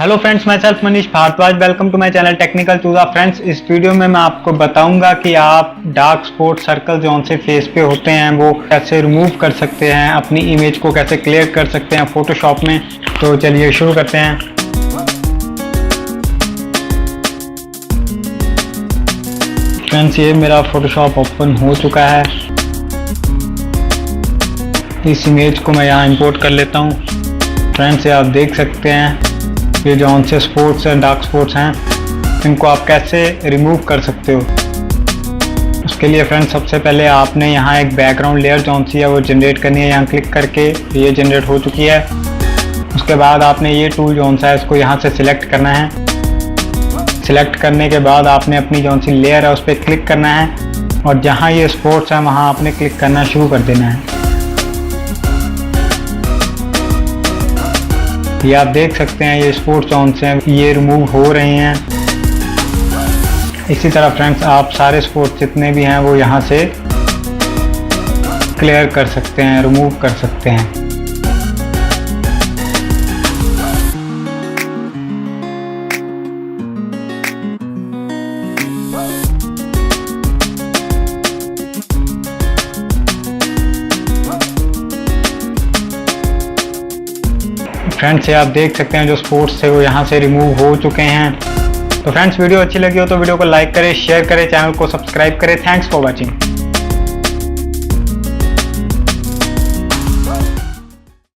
Hello friends, मैं self Manish Bhardwaj. Welcome to my channel technical Chooza. Friends, इस video में मैं आपको बताऊंगा कि आप डार्क स्पॉट सर्कल जो से फेस पे होते हैं वो कैसे रिमूव कर सकते हैं, अपनी इमेज को कैसे क्लियर कर सकते हैं फोटोशॉप में। तो चलिए शुरू करते हैं। फ्रेंड्स, ये मेरा फोटोशॉप ओपन हो चुका है। इस इमेज को मैं यहाँ इंपोर्ट कर लेता हूँ। फ्रेंड्स, ये आप देख सकते हैं, ये जो से स्पॉट्स हैं, डार्क स्पॉट्स हैं, इनको आप कैसे रिमूव कर सकते हो। उसके लिए फ्रेंड्स, सबसे पहले आपने यहाँ एक बैकग्राउंड लेयर जो सी है वो जनरेट करनी है। यहाँ क्लिक करके ये जनरेट हो चुकी है। उसके बाद आपने ये टूल जो सा है इसको यहाँ से सिलेक्ट करना है। सिलेक्ट करने के बाद आपने अपनी जो सी लेयर है उस पर क्लिक करना है और जहाँ ये स्पॉट्स हैं वहाँ आपने क्लिक करना शुरू कर देना है। ये आप देख सकते हैं, ये स्पॉट्स जो से ये रिमूव हो रहे हैं। इसी तरह फ्रेंड्स, आप सारे स्पॉट्स जितने भी हैं वो यहाँ से क्लियर कर सकते हैं, रिमूव कर सकते हैं। फ्रेंड्स, ये आप देख सकते हैं जो स्पॉट्स थे वो यहाँ से रिमूव हो चुके हैं। तो फ्रेंड्स, वीडियो अच्छी लगी हो तो वीडियो को लाइक करें, शेयर करें, चैनल को सब्सक्राइब करें। Thanks for watching.